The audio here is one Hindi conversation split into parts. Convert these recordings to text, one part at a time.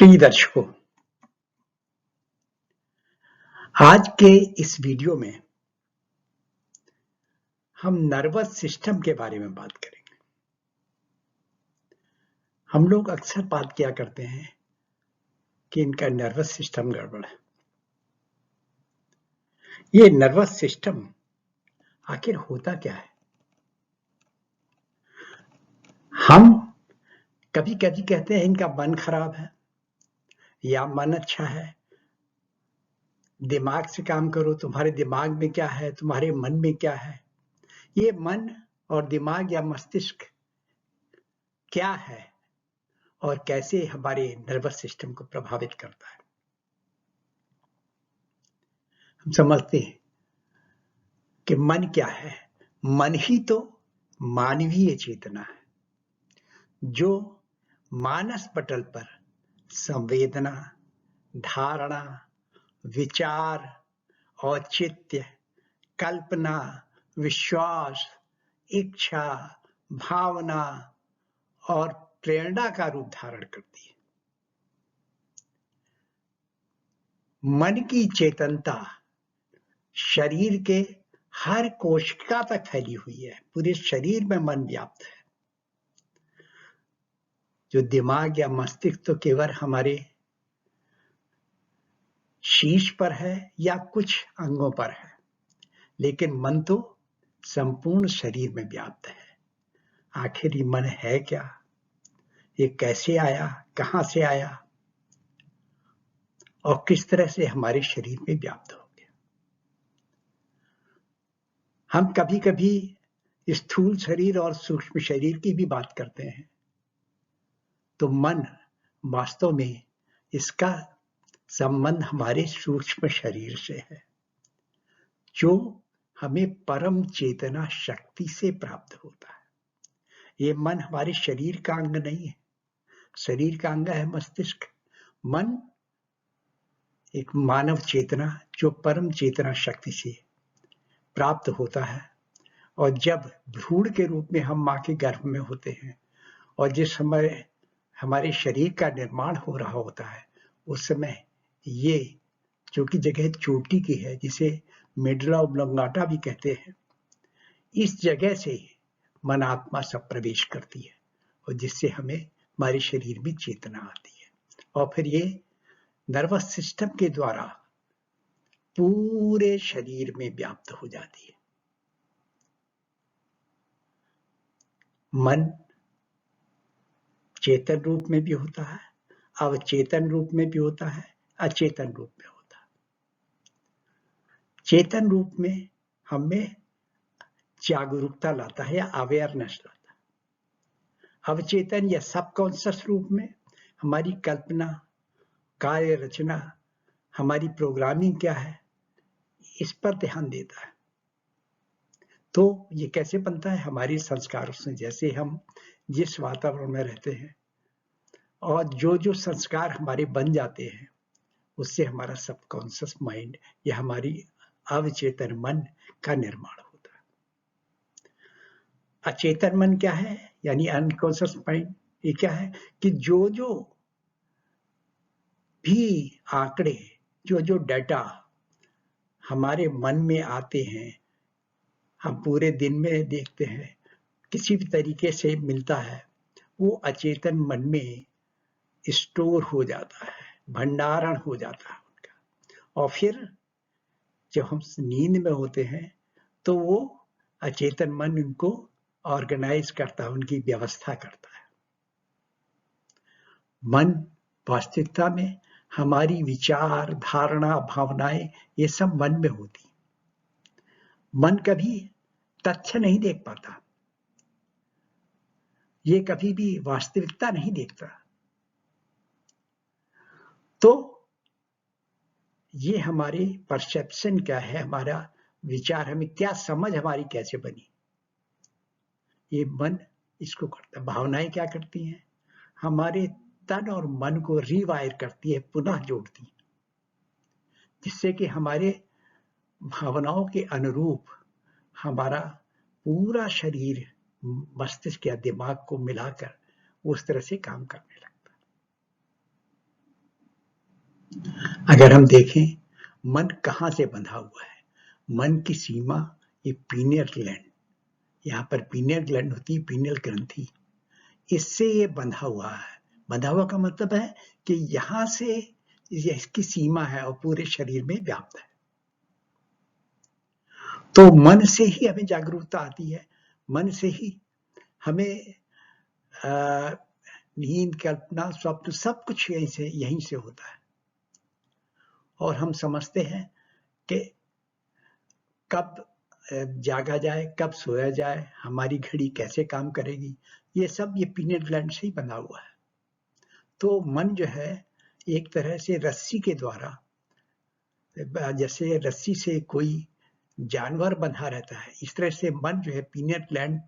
प्रिय दर्शकों, आज के इस वीडियो में हम नर्वस सिस्टम के बारे में बात करेंगे। हम लोग अक्सर बात किया करते हैं कि इनका नर्वस सिस्टम गड़बड़ है। ये नर्वस सिस्टम आखिर होता क्या है? हम कभी-कभी कहते हैं इनका मन खराब है या मन अच्छा है। दिमाग से काम करो, तुम्हारे दिमाग में क्या है, तुम्हारे मन में क्या है। ये मन और दिमाग या मस्तिष्क क्या है और कैसे हमारे नर्वस सिस्टम को प्रभावित करता है। हम समझते हैं कि मन क्या है। मन ही तो मानवीय चेतना है, जो मानस पटल पर संवेदना, धारणा, विचार, औचित्य, कल्पना, विश्वास, इच्छा, भावना और प्रेरणा का रूप धारण करती है। मन की चेतनता शरीर के हर कोशिका तक फैली हुई है। पूरे शरीर में मन व्याप्त है। जो दिमाग या मस्तिष्क तो केवल हमारे शीर्ष पर है या कुछ अंगों पर है, लेकिन मन तो संपूर्ण शरीर में व्याप्त है। आखिर ये मन है क्या? ये कैसे आया, कहां से आया और किस तरह से हमारे शरीर में व्याप्त हो गया? हम कभी-कभी स्थूल शरीर और सूक्ष्म शरीर की भी बात करते हैं, तो मन वास्तव में इसका संबंध हमारे सूक्ष्म शरीर से है, जो हमें परम चेतना शक्ति से प्राप्त होता है। ये मन हमारे शरीर का अंग नहीं है। शरीर का अंग है मस्तिष्क। मन एक मानव चेतना जो परम चेतना शक्ति से प्राप्त होता है। और जब भ्रूण के रूप में हम मां के गर्भ में होते हैं और जिस समय हमारे शरीर का निर्माण हो रहा होता है, उस समय ये जो कि जगह चोटी की है, जिसे मेडुला ऑब्लोंगाटा भी कहते हैं, इस जगह से मन आत्मा सब प्रवेश करती है और जिससे हमें हमारे शरीर में चेतना आती है और फिर ये नर्वस सिस्टम के द्वारा पूरे शरीर में व्याप्त हो जाती है। मन चेतन रूप में भी होता है, अवचेतन रूप में भी होता है, अचेतन रूप में होता है। चेतन रूप में हमें जागरूकता लाता है या अवेयरनेस लाता है। अवचेतन या सबकॉन्शियस रूप में हमारी कल्पना, कार्य रचना, हमारी प्रोग्रामिंग क्या है, इस पर ध्यान देता है। तो ये कैसे बनता है? हमारे संस्कारों से। जैसे हम जिस वातावरण में रहते हैं और जो जो संस्कार हमारे बन जाते हैं, उससे हमारा सबकॉन्शियस माइंड या हमारी अवचेतन मन का निर्माण होता है। अचेतन मन क्या है? यानी अनकॉन्शियस माइंड। ये क्या है कि जो जो भी आंकड़े, जो जो डाटा हमारे मन में आते हैं, हम पूरे दिन में देखते हैं, किसी भी तरीके से मिलता है, वो अचेतन मन में स्टोर हो जाता है, भंडारण हो जाता है उनका। और फिर जब हम नींद में होते हैं तो वो अचेतन मन उनको ऑर्गेनाइज करता है, उनकी व्यवस्था करता है। मन वास्तविकता में हमारी विचार, धारणा, भावनाएं, ये सब मन में होती। मन कभी तथ्य नहीं देख पाता, ये कभी भी वास्तविकता नहीं देखता। तो ये हमारे परसेप्शन क्या है, हमारा विचार, हमें क्या समझ हमारी कैसे बनी, ये मन इसको करता है। भावनाएं क्या करती हैं? हमारे तन और मन को रिवायर करती है, पुनः जोड़ती है, जिससे कि हमारे भावनाओं के अनुरूप हमारा पूरा शरीर मस्तिष्क या दिमाग को मिलाकर उस तरह से काम करने लगता है। अगर हम देखें मन कहाँ से बंधा हुआ है, मन की सीमा ये पीनियल ग्लैंड, यहाँ पर पीनियल ग्लैंड होती है, पीनियल ग्रंथि, इससे ये बंधा हुआ है। बंधा हुआ का मतलब है कि यहाँ से इसकी सीमा है और पूरे शरीर में व्याप्त है। तो मन से ही हमें जागरूकता आती है, मन से ही हमें नींद, कल्पना, स्वप्न सब कुछ यहीं से होता है। और हम समझते हैं कि कब जागा जाए, कब सोया जाए, हमारी घड़ी कैसे काम करेगी, ये सब ये पीनियल ग्लैंड से ही बना हुआ है। तो मन जो है एक तरह से रस्सी के द्वारा, जैसे रस्सी से कोई जानवर बंधा रहता है, इस तरह से मन जो है पीनियल ग्लैंड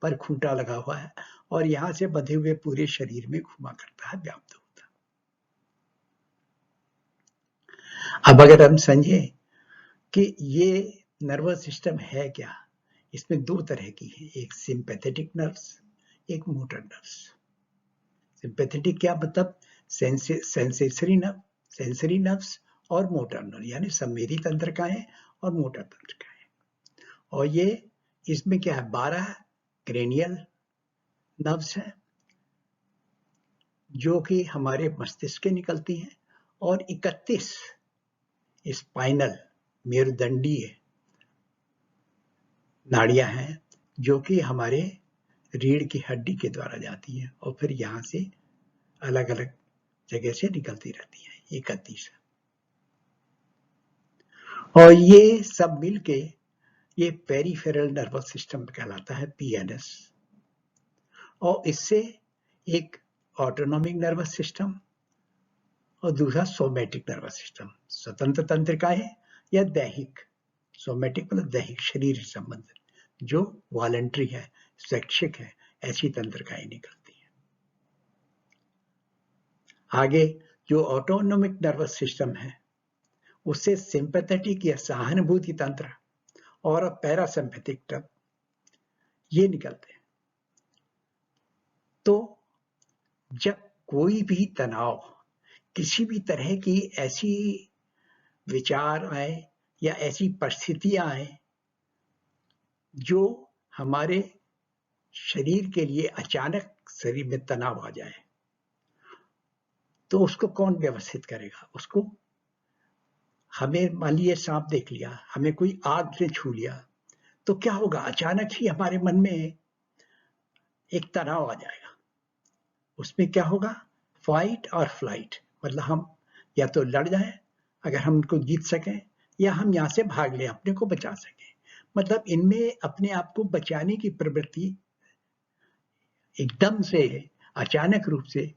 पर खूंटा लगा हुआ है और यहाँ से बंधे हुए पूरे शरीर में घुमा करता है, व्याप्त होता है। अब अगर हम समझें कि ये नर्वस सिस्टम है क्या, इसमें दो तरह की है, एक सिंपैथेटिक नर्व्स, एक मोटर नर्व्स। सिंपैथेटिक क्या मतलब, सेंसरी नर्व्स और मोटर नर्व, यानी संवेदी तंत्र का है और मोटर तंत्र का है। और ये इसमें क्या है, 12 क्रेनियल नर्व्स है जो कि हमारे मस्तिष्क के निकलती हैं और 31 स्पाइनल मेरुदंडीय नाड़ियां हैं जो कि हमारे रीढ़ की हड्डी के द्वारा जाती हैं और फिर यहाँ से अलग अलग जगह से निकलती रहती है, 31। और ये सब मिलके ये पेरिफेरल नर्वस सिस्टम कहलाता है, पीएनएस। और इससे एक ऑटोनॉमिक नर्वस सिस्टम और दूसरा सोमैटिक नर्वस सिस्टम, स्वतंत्र तंत्रिकाएं या दैहिक, सोमैटिक मतलब दैहिक शरीर से संबंधित, जो वॉलंटरी है, स्वैच्छिक है, ऐसी तंत्रिकाएं निकलती हैं। आगे जो ऑटोनॉमिक नर्वस सिस्टम है उससे सिंपैथेटिक या सहानुभूति तंत्र और पैरासिम्पैथिक तंत्र ये निकलते हैं। तो जब कोई भी तनाव, किसी भी तरह की ऐसी विचार आए या ऐसी परिस्थितियां आए जो हमारे शरीर के लिए अचानक शरीर में तनाव आ जाए, तो उसको कौन व्यवस्थित करेगा? उसको, हमें मान लीजिए सांप देख लिया, हमें कोई आग से छू लिया, तो क्या होगा, अचानक ही हमारे मन में एक तनाव आ जाएगा। उसमें क्या होगा, फाइट और फ्लाइट, मतलब हम या तो लड़ जाएं अगर हम उनको जीत सकें, या हम यहाँ से भाग लें अपने को बचा सकें। मतलब इनमें अपने आप को बचाने की प्रवृत्ति एकदम से अचानक रूप से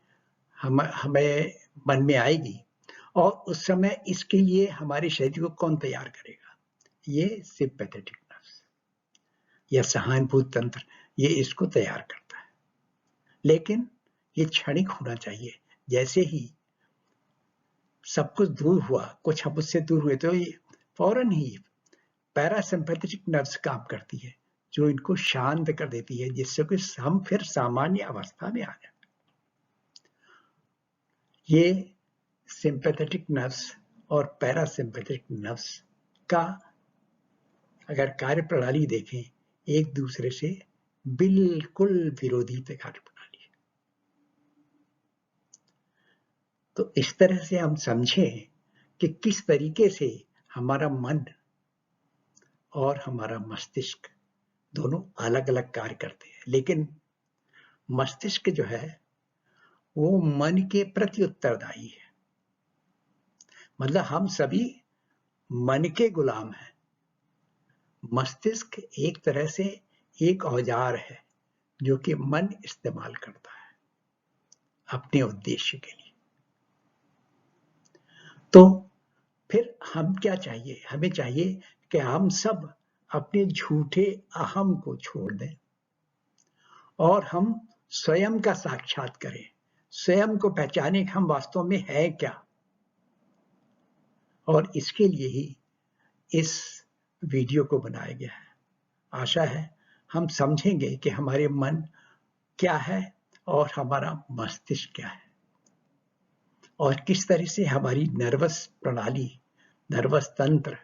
हमें मन में आएगी और उस समय इसके लिए हमारे शरीर को कौन तैयार करेगा? ये सिंपैथेटिक नर्व्स या सहानुभूति तंत्र, ये इसको तैयार करता है। लेकिन ये क्षणिक होना चाहिए। जैसे ही सब कुछ दूर हुआ, कुछ हम उससे दूर हुए, तो ये फौरन ही पैरासिम्पैथेटिक नर्व्स काम करती है जो इनको शांत कर देती है, जिससे कि हम फिर सामान्य अवस्था में आ जाए। ये सिंपैथेटिक नर्व्स और पैरासिम्पैथेटिक नर्व्स का अगर कार्य प्रणाली देखें, एक दूसरे से बिल्कुल विरोधी कार्य प्रणाली है। तो इस तरह से हम समझें कि किस तरीके से हमारा मन और हमारा मस्तिष्क दोनों अलग अलग कार्य करते हैं, लेकिन मस्तिष्क जो है वो मन के प्रति उत्तरदायी है। मतलब हम सभी मन के गुलाम हैं। मस्तिष्क एक तरह से एक औजार है जो कि मन इस्तेमाल करता है अपने उद्देश्य के लिए। तो फिर हम क्या चाहिए, हमें चाहिए कि हम सब अपने झूठे अहम को छोड़ दें और हम स्वयं का साक्षात करें, स्वयं को पहचाने कि हम वास्तव में है क्या। और इसके लिए ही इस वीडियो को बनाया गया है। आशा है हम समझेंगे कि हमारे मन क्या है और हमारा मस्तिष्क क्या है। और किस तरह से हमारी नर्वस प्रणाली, नर्वस तंत्र,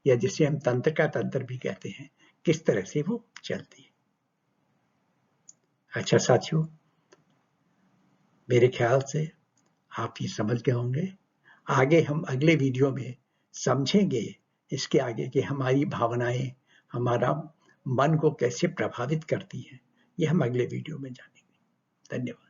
या जिसे हम तंत्र का तंत्र भी कहते हैं, किस तरह से वो चलती है। अच्छा साथियों, मेरे ख्याल से आप ये समझ गए होंगे। आगे हम अगले वीडियो में समझेंगे इसके आगे कि हमारी भावनाएं हमारा मन को कैसे प्रभावित करती हैं। ये हम अगले वीडियो में जानेंगे। धन्यवाद।